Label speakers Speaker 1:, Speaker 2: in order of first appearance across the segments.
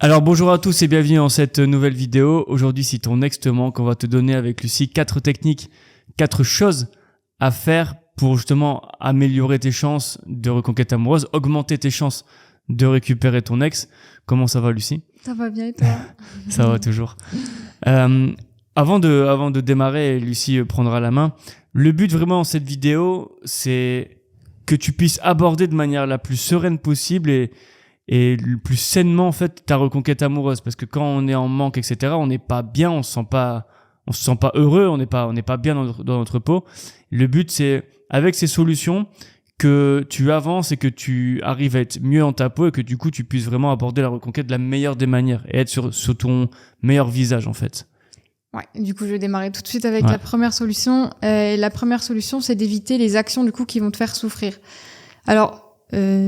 Speaker 1: Alors bonjour à tous et bienvenue dans cette nouvelle vidéo. Aujourd'hui, si ton ex te manque, on va te donner avec Lucie 4 techniques, 4 choses à faire pour justement améliorer tes chances de reconquête amoureuse, augmenter tes chances de récupérer ton ex. Comment ça va, Lucie?
Speaker 2: Ça va bien et toi?
Speaker 1: Ça va toujours. Avant de démarrer, Lucie prendra la main. Le but vraiment dans cette vidéo, c'est que tu puisses aborder de manière la plus sereine possible et le plus sainement en fait ta reconquête amoureuse, parce que quand on est en manque, etc., on n'est pas bien, on se sent pas heureux, on n'est pas bien dans notre peau. Le but, c'est avec ces solutions que tu avances et que tu arrives à être mieux en ta peau et que du coup tu puisses vraiment aborder la reconquête de la meilleure des manières et être sur ton meilleur visage en fait.
Speaker 2: Ouais, du coup je vais démarrer tout de suite avec la première solution. La première solution, c'est d'éviter les actions du coup qui vont te faire souffrir. Alors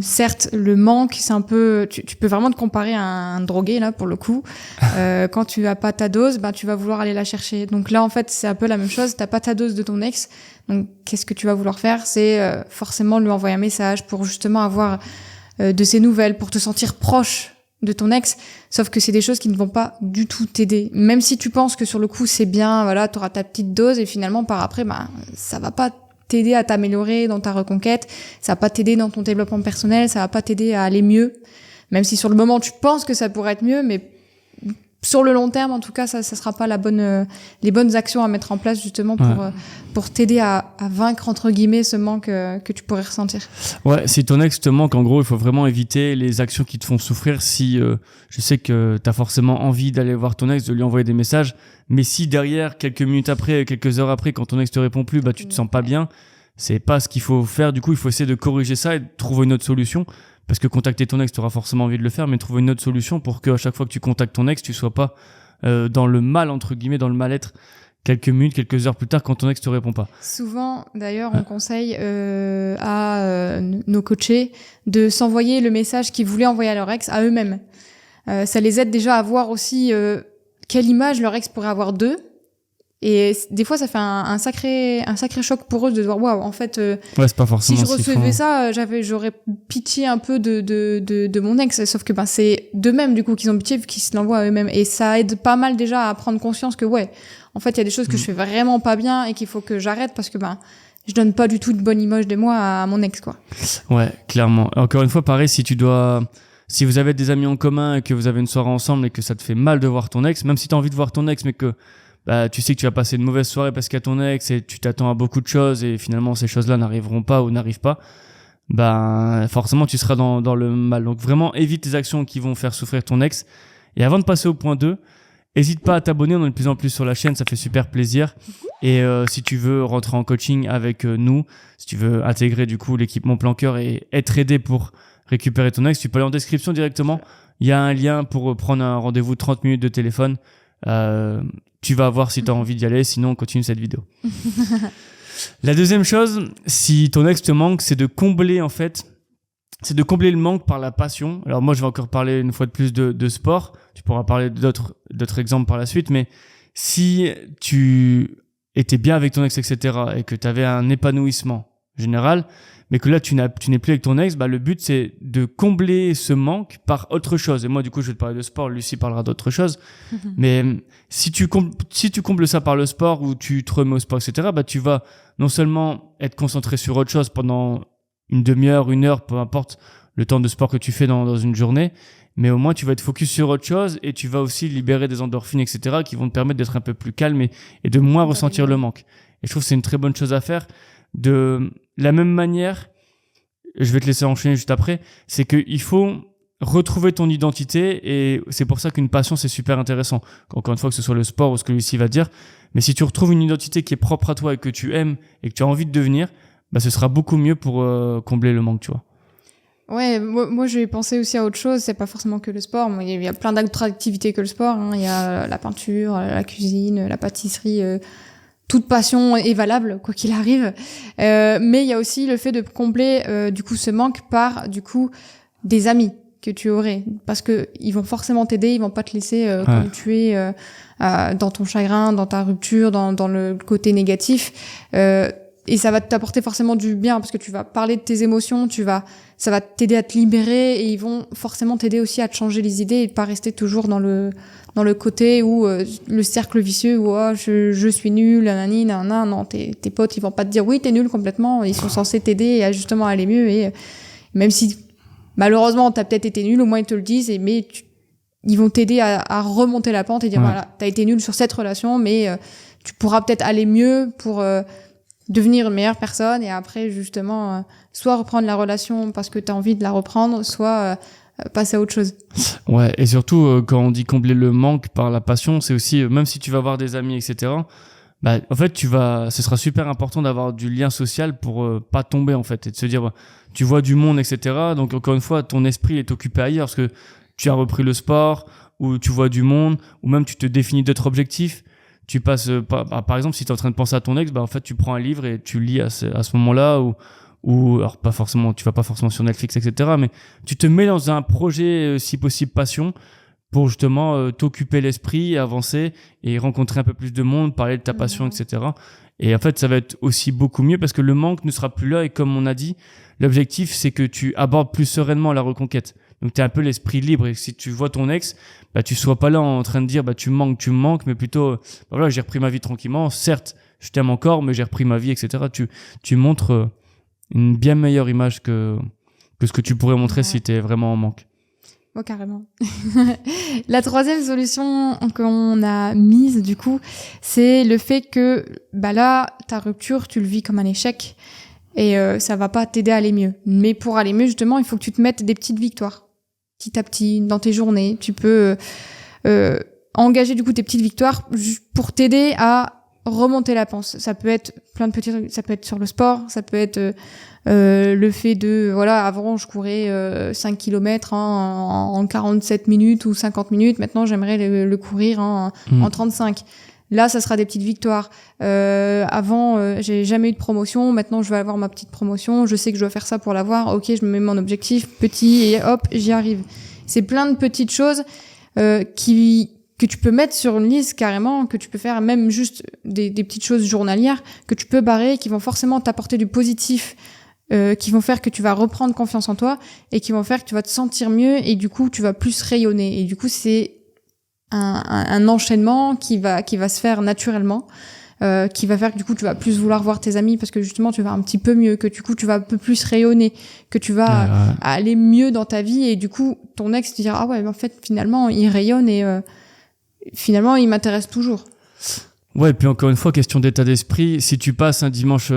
Speaker 2: certes, le manque, c'est un peu, tu peux vraiment te comparer à un drogué là pour le coup. Quand tu as pas ta dose, tu vas vouloir aller la chercher. Donc là en fait c'est un peu la même chose. T'as pas ta dose de ton ex, donc qu'est-ce que tu vas vouloir faire? C'est forcément lui envoyer un message pour justement avoir de ses nouvelles, pour te sentir proche de ton ex. Sauf que c'est des choses qui ne vont pas du tout t'aider. Même si tu penses que sur le coup c'est bien, voilà, t'auras ta petite dose et finalement par après, ça va pas t'aider à t'améliorer dans ta reconquête, ça va pas t'aider dans ton développement personnel, ça va pas t'aider à aller mieux, même si sur le moment tu penses que ça pourrait être mieux, mais sur le long terme en tout cas ça sera pas les bonnes actions à mettre en place justement pour t'aider à vaincre entre guillemets ce manque que tu pourrais ressentir.
Speaker 1: Ouais, si ton ex te manque, en gros il faut vraiment éviter les actions qui te font souffrir. Si je sais que t'as forcément envie d'aller voir ton ex, de lui envoyer des messages, mais si derrière, quelques minutes après, quelques heures après, quand ton ex te répond plus, tu te sens pas bien, c'est pas ce qu'il faut faire. Du coup, il faut essayer de corriger ça et de trouver une autre solution. Parce que contacter ton ex, tu auras forcément envie de le faire, mais trouver une autre solution pour que à chaque fois que tu contactes ton ex, tu sois pas dans le mal, entre guillemets, dans le mal-être quelques minutes, quelques heures plus tard quand ton ex te répond pas.
Speaker 2: Souvent, d'ailleurs, on conseille à nos coachés de s'envoyer le message qu'ils voulaient envoyer à leur ex à eux-mêmes. Ça les aide déjà à voir aussi quelle image leur ex pourrait avoir d'eux. Et des fois, ça fait un sacré choc pour eux de voir, waouh, en fait,
Speaker 1: c'est pas forcément
Speaker 2: si je recevais ça, j'aurais pitié un peu de mon ex. Sauf que c'est d'eux-mêmes, du coup, qu'ils ont pitié vu qu'ils se l'envoient à eux-mêmes. Et ça aide pas mal déjà à prendre conscience que, en fait, il y a des choses que je fais vraiment pas bien et qu'il faut que j'arrête parce que, je donne pas du tout de bonne image de moi à mon ex, quoi.
Speaker 1: Ouais, clairement. Encore une fois, pareil, si vous avez des amis en commun et que vous avez une soirée ensemble et que ça te fait mal de voir ton ex, même si t'as envie de voir ton ex, mais que tu sais que tu vas passer une mauvaise soirée parce qu'il y a ton ex et tu t'attends à beaucoup de choses et finalement ces choses-là n'arriveront pas ou n'arrivent pas, forcément tu seras dans le mal. Donc vraiment évite les actions qui vont faire souffrir ton ex. Et avant de passer au point 2, n'hésite pas à t'abonner, on est de plus en plus sur la chaîne, ça fait super plaisir. Et si tu veux rentrer en coaching avec nous, si tu veux intégrer du coup l'équipe Mon Plan Cœur et être aidé pour récupérer ton ex, tu peux aller en description directement. Il y a un lien pour prendre un rendez-vous 30 minutes de téléphone. Tu vas voir si tu as envie d'y aller, sinon on continue cette vidéo. La deuxième chose, si ton ex te manque, c'est de combler le manque par la passion. Alors moi je vais encore parler une fois de plus de sport, tu pourras parler d'autres exemples par la suite, mais si tu étais bien avec ton ex, etc., et que tu avais un épanouissement général, mais que là tu n'es plus avec ton ex, le but c'est de combler ce manque par autre chose. Et moi du coup je vais te parler de sport, Lucie parlera d'autre chose. Mais si tu combles ça par le sport ou tu te remets au sport, etc., tu vas non seulement être concentré sur autre chose pendant une demi-heure, une heure, peu importe le temps de sport que tu fais dans une journée, mais au moins tu vas être focus sur autre chose et tu vas aussi libérer des endorphines, etc., qui vont te permettre d'être un peu plus calme et de moins ressentir le manque. Et je trouve que c'est une très bonne chose à faire. De la même manière, je vais te laisser enchaîner juste après, c'est qu'il faut retrouver ton identité et c'est pour ça qu'une passion c'est super intéressant. Encore une fois, que ce soit le sport ou ce que Lucie va dire, mais si tu retrouves une identité qui est propre à toi et que tu aimes et que tu as envie de devenir, ce sera beaucoup mieux pour combler le manque, tu vois.
Speaker 2: Ouais, moi je vais penser aussi à autre chose, c'est pas forcément que le sport, il y a plein d'autres activités que le sport, il y a la peinture, la cuisine, la pâtisserie, toute passion est valable, quoi qu'il arrive. Mais il y a aussi le fait de combler du coup ce manque par du coup des amis que tu aurais, parce que ils vont forcément t'aider, ils vont pas te laisser comme tu es dans ton chagrin, dans ta rupture, dans le côté négatif. Et ça va t'apporter forcément du bien parce que tu vas parler de tes émotions, ça va t'aider à te libérer et ils vont forcément t'aider aussi à te changer les idées et pas rester toujours dans le côté où le cercle vicieux où je suis nul, nanani, nanana. Non, tes potes ils vont pas te dire oui t'es nul complètement, ils sont censés t'aider à justement aller mieux et même si malheureusement t'as peut-être été nul, au moins ils te le disent ils vont t'aider à remonter la pente et dire voilà t'as été nul sur cette relation mais tu pourras peut-être aller mieux pour devenir une meilleure personne et après justement soit reprendre la relation parce que t'as envie de la reprendre, soit passer à autre chose.
Speaker 1: Ouais, et surtout quand on dit combler le manque par la passion, c'est aussi même si tu vas voir des amis etc. Bah en fait ce sera super important d'avoir du lien social pour pas tomber en fait et de se dire tu vois du monde etc. Donc encore une fois ton esprit est occupé ailleurs parce que tu as repris le sport ou tu vois du monde ou même tu te définis d'autres objectifs. Tu passes par exemple si tu es en train de penser à ton ex, bah en fait tu prends un livre et tu lis à ce moment-là ou alors pas forcément, tu vas pas forcément sur Netflix etc. mais tu te mets dans un projet si possible passion pour justement t'occuper l'esprit, avancer et rencontrer un peu plus de monde, parler de ta passion etc. Et en fait ça va être aussi beaucoup mieux parce que le manque ne sera plus là et comme on a dit, l'objectif c'est que tu abordes plus sereinement la reconquête. Donc t'es un peu l'esprit libre et si tu vois ton ex, bah tu sois pas là en train de dire bah tu me manques, mais plutôt voilà j'ai repris ma vie tranquillement. Certes, je t'aime encore, mais j'ai repris ma vie, etc. Tu montres une bien meilleure image que ce que tu pourrais montrer si t'es vraiment en manque.
Speaker 2: Oh, carrément. La troisième solution qu'on a mise du coup, c'est le fait que bah là ta rupture tu le vis comme un échec et ça va pas t'aider à aller mieux. Mais pour aller mieux justement, il faut que tu te mettes des petites victoires. Petit à petit dans tes journées, tu peux engager du coup tes petites victoires pour t'aider à remonter la pente. Ça peut être plein de petits trucs, ça peut être sur le sport, ça peut être le fait de voilà, avant je courais 5 km en 47 minutes ou 50 minutes, maintenant j'aimerais le courir en 35. Là, ça sera des petites victoires. Avant, j'ai jamais eu de promotion. Maintenant, je vais avoir ma petite promotion. Je sais que je dois faire ça pour l'avoir. Ok, je me mets mon objectif petit et hop, j'y arrive. C'est plein de petites choses que tu peux mettre sur une liste carrément, que tu peux faire même juste des petites choses journalières que tu peux barrer, qui vont forcément t'apporter du positif, qui vont faire que tu vas reprendre confiance en toi et qui vont faire que tu vas te sentir mieux et du coup, tu vas plus rayonner. Et du coup, c'est un enchaînement qui va se faire naturellement, qui va faire que du coup tu vas plus vouloir voir tes amis parce que justement tu vas un petit peu mieux, que du coup tu vas un peu plus rayonner, que tu vas aller mieux dans ta vie et du coup ton ex te dira ah ouais en fait finalement il rayonne et finalement il m'intéresse toujours.
Speaker 1: Ouais, et puis encore une fois question d'état d'esprit, si tu passes un dimanche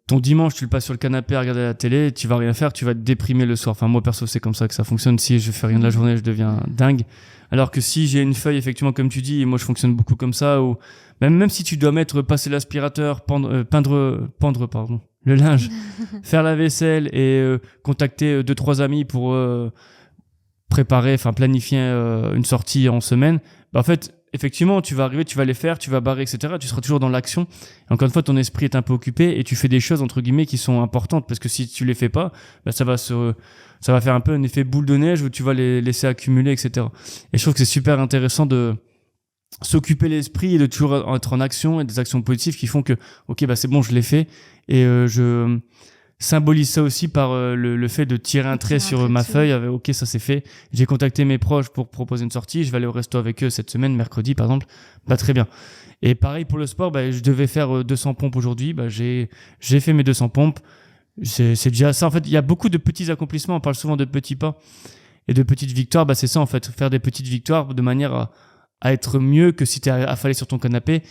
Speaker 1: ton dimanche tu le passes sur le canapé à regarder la télé, tu vas rien faire, tu vas te déprimer le soir. Enfin moi perso c'est comme ça que ça fonctionne, si je fais rien de la journée je deviens dingue. Alors que si j'ai une feuille, effectivement, comme tu dis, et moi je fonctionne beaucoup comme ça, ou même si tu dois passer l'aspirateur, pendre, le linge, faire la vaisselle et contacter 2-3 amis pour planifier une sortie en semaine, bah en fait, effectivement, tu vas arriver, tu vas les faire, tu vas barrer, etc. Tu seras toujours dans l'action. Et encore une fois, ton esprit est un peu occupé et tu fais des choses, entre guillemets, qui sont importantes parce que si tu les fais pas, bah, ça va faire un peu un effet boule de neige où tu vas les laisser accumuler, etc. Et je trouve que c'est super intéressant de s'occuper l'esprit et de toujours être en action et des actions positives qui font que, ok, bah, c'est bon, je l'ai fait. Et je symbolise ça aussi par le fait de tirer un trait sur ma feuille avec ok ça c'est fait, j'ai contacté mes proches pour proposer une sortie, je vais aller au resto avec eux cette semaine, mercredi par exemple, bah très bien. Et pareil pour le sport, bah je devais faire 200 pompes aujourd'hui, bah j'ai fait mes 200 pompes, c'est déjà ça en fait. Il y a beaucoup de petits accomplissements, on parle souvent de petits pas et de petites victoires, bah c'est ça en fait, faire des petites victoires de manière à être mieux que si t'es affalé sur ton canapé.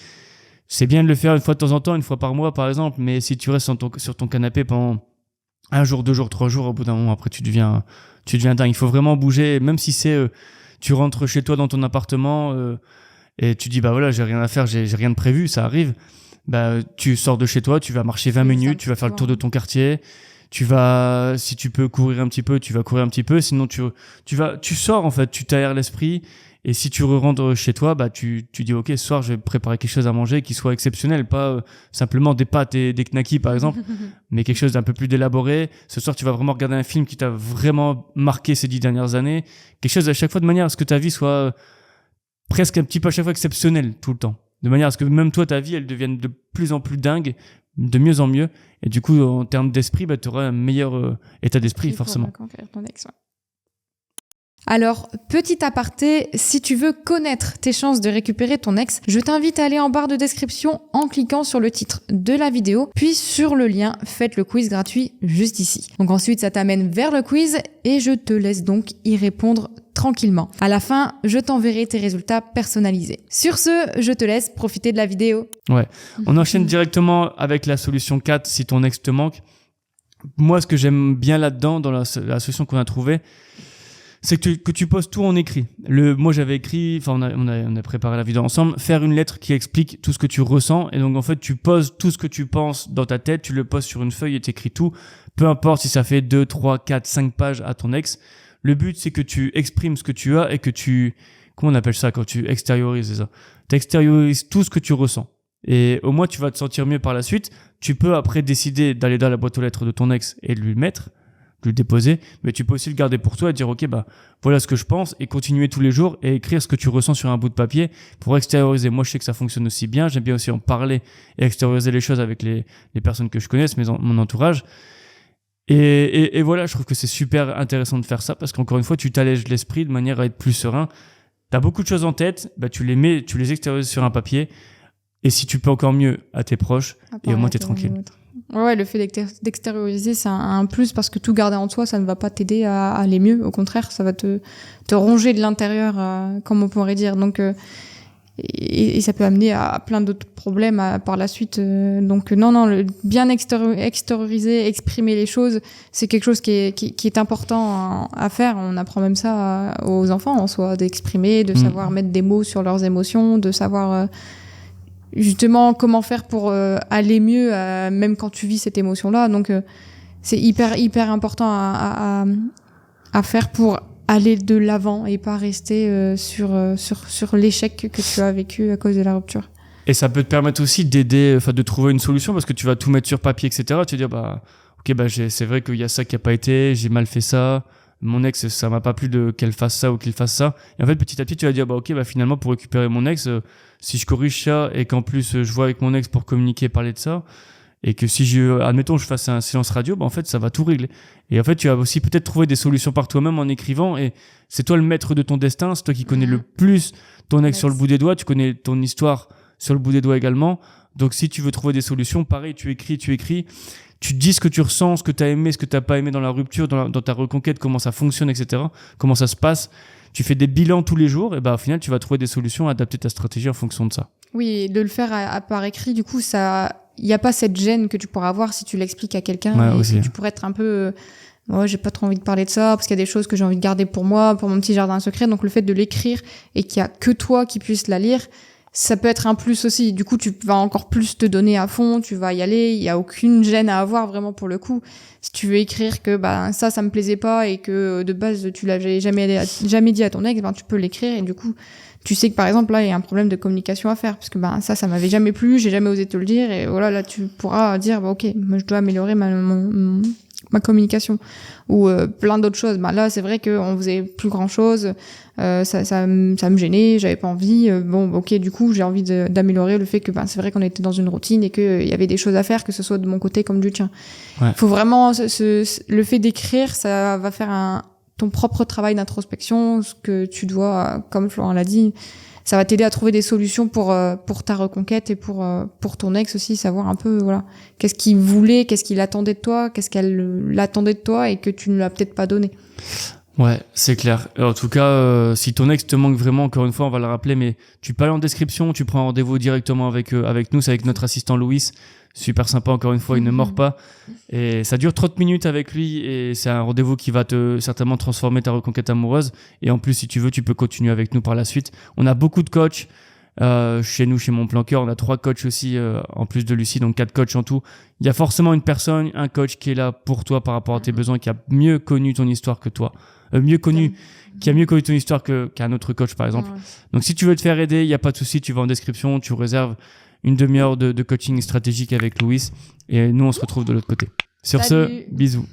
Speaker 1: C'est bien de le faire une fois de temps en temps, une fois par mois par exemple, mais si tu restes sur ton canapé pendant 1 jour, 2 jours, 3 jours, au bout d'un moment, après tu deviens dingue. Il faut vraiment bouger, même si c'est tu rentres chez toi dans ton appartement et tu dis bah voilà, j'ai rien à faire, j'ai rien de prévu, ça arrive. Bah tu sors de chez toi, tu vas marcher 20 minutes, tu vas faire le tour de ton quartier, tu vas, si tu peux courir un petit peu, tu vas courir un petit peu, sinon tu sors en fait, tu t'aères l'esprit. Et si tu rentres chez toi, bah tu dis ok, ce soir je vais préparer quelque chose à manger qui soit exceptionnel, pas simplement des pâtes et des knackis par exemple, mais quelque chose d'un peu plus élaboré. Ce soir tu vas vraiment regarder un film qui t'a vraiment marqué ces 10 dernières années, quelque chose à chaque fois de manière à ce que ta vie soit presque un petit peu à chaque fois exceptionnelle tout le temps, de manière à ce que même toi ta vie elle devienne de plus en plus dingue de mieux en mieux. Et du coup, en termes d'esprit, tu auras un meilleur état d'esprit, forcément.
Speaker 2: Pour conquérir ton ex, ouais. Alors, petit aparté, si tu veux connaître tes chances de récupérer ton ex, je t'invite à aller en barre de description en cliquant sur le titre de la vidéo, puis sur le lien « Faites le quiz gratuit » juste ici. Donc ensuite, ça t'amène vers le quiz et je te laisse donc y répondre tranquillement. À la fin, je t'enverrai tes résultats personnalisés. Sur ce, je te laisse profiter de la vidéo.
Speaker 1: Ouais, on enchaîne directement avec la solution 4 si ton ex te manque. Moi, ce que j'aime bien là-dedans, dans la solution qu'on a trouvée, c'est que tu poses tout en écrit. Moi, j'avais écrit, on a préparé la vidéo ensemble, faire une lettre qui explique tout ce que tu ressens. Et donc, en fait, tu poses tout ce que tu penses dans ta tête, tu le poses sur une feuille et t'écris tout. Peu importe si ça fait 2, 3, 4, 5 pages à ton ex. Le but, c'est que tu exprimes ce que tu as et que comment on appelle ça quand tu extériorises, c'est ça? T'extériorises tout ce que tu ressens. Et au moins, tu vas te sentir mieux par la suite. Tu peux après décider d'aller dans la boîte aux lettres de ton ex et de lui le mettre, de le déposer, mais tu peux aussi le garder pour toi et dire ok, voilà ce que je pense, et continuer tous les jours et écrire ce que tu ressens sur un bout de papier pour extérioriser. Moi, je sais que ça fonctionne aussi bien. J'aime bien aussi en parler et extérioriser les choses avec les personnes que je connais, mon entourage. Et voilà, je trouve que c'est super intéressant de faire ça parce qu'encore une fois, tu t'allèges l'esprit de manière à être plus serein. T'as beaucoup de choses en tête, tu les extériorises sur un papier, et si tu peux encore mieux à tes proches, et au moins t'es tranquille.
Speaker 2: Ouais, le fait d'extérioriser, c'est un plus parce que tout garder en toi, ça ne va pas t'aider à aller mieux. Au contraire, ça va te ronger de l'intérieur, comme on pourrait dire. Donc, et ça peut amener à plein d'autres problèmes par la suite. Donc, non, bien extérioriser, exprimer les choses, c'est quelque chose qui est important à faire. On apprend même ça aux enfants, en soi, d'exprimer, de savoir mettre des mots sur leurs émotions, de savoir justement comment faire pour aller mieux même quand tu vis cette émotion-là. Donc c'est hyper important à faire pour aller de l'avant et pas rester sur l'échec que tu as vécu à cause de la rupture.
Speaker 1: Et ça peut te permettre aussi d'aider, de trouver une solution parce que tu vas tout mettre sur papier, etc. Tu vas dire c'est vrai qu'il y a ça qui a pas été, j'ai mal fait ça, mon ex ça m'a pas plu qu'elle fasse ça ou qu'il fasse ça, et en fait petit à petit tu vas dire finalement pour récupérer mon ex, si je corrige ça et qu'en plus je vois avec mon ex pour communiquer, parler de ça, et que si admettons je fasse un silence radio, en fait ça va tout régler. Et en fait tu vas aussi peut-être trouver des solutions par toi-même en écrivant, et c'est toi le maître de ton destin, c'est toi qui connais le plus ton ex sur le bout des doigts, tu connais ton histoire sur le bout des doigts également. Donc si tu veux trouver des solutions, pareil, tu écris, tu te dis ce que tu ressens, ce que tu as aimé, ce que tu n'as pas aimé dans la rupture, dans ta reconquête, comment ça fonctionne, etc., comment ça se passe. Tu fais des bilans tous les jours, et au final, tu vas trouver des solutions, adapter ta stratégie en fonction de ça.
Speaker 2: Oui, et de le faire par écrit, du coup, il n'y a pas cette gêne que tu pourras avoir si tu l'expliques à quelqu'un.
Speaker 1: Ouais,
Speaker 2: tu pourrais être un peu... j'ai pas trop envie de parler de ça, parce qu'il y a des choses que j'ai envie de garder pour moi, pour mon petit jardin secret. Donc le fait de l'écrire et qu'il y a que toi qui puisses la lire, ça peut être un plus aussi. Du coup, tu vas encore plus te donner à fond, tu vas y aller, il y a aucune gêne à avoir vraiment pour le coup. Si tu veux écrire que ça me plaisait pas et que de base tu l'avais jamais dit à ton ex, tu peux l'écrire, et du coup, tu sais que par exemple là, il y a un problème de communication à faire parce que ça m'avait jamais plu, j'ai jamais osé te le dire, et voilà, là tu pourras dire OK, moi je dois améliorer ma communication, ou plein d'autres choses. Là, c'est vrai qu'on faisait plus grand chose, ça me gênait, j'avais pas envie. OK, du coup, j'ai envie d'améliorer le fait que c'est vrai qu'on était dans une routine et qu'il y avait des choses à faire, que ce soit de mon côté comme du tien.
Speaker 1: Ouais.
Speaker 2: Faut vraiment le fait d'écrire, ça va faire ton propre travail d'introspection, ce que tu dois, comme Florent l'a dit, ça va t'aider à trouver des solutions pour ta reconquête et pour ton ex aussi, savoir un peu qu'est-ce qu'il voulait, qu'est-ce qu'il attendait de toi, qu'est-ce qu'elle attendait de toi et que tu ne l'as peut-être pas donné.
Speaker 1: Ouais, c'est clair. En tout cas, si ton ex te manque vraiment, encore une fois, on va le rappeler, mais tu peux aller en description, tu prends un rendez-vous directement avec nous, c'est avec notre assistant Louis. Super sympa, encore une fois, il ne mord pas. Et ça dure 30 minutes avec lui, et c'est un rendez-vous qui va te certainement transformer ta reconquête amoureuse. Et en plus, si tu veux, tu peux continuer avec nous par la suite. On a beaucoup de coachs. Chez nous, chez Mon Plan Cœur, on a 3 coachs aussi, en plus de Lucie, donc 4 coachs en tout. Il y a forcément une personne, un coach qui est là pour toi par rapport à tes besoins, qui a mieux connu ton histoire que toi. Qui a mieux connu ton histoire qu'un autre coach, par exemple. Ouais. Donc, si tu veux te faire aider, il n'y a pas de souci, tu vas en description, tu réserves une demi-heure de coaching stratégique avec Louis, et nous, on se retrouve de l'autre côté. Sur ce, bisous.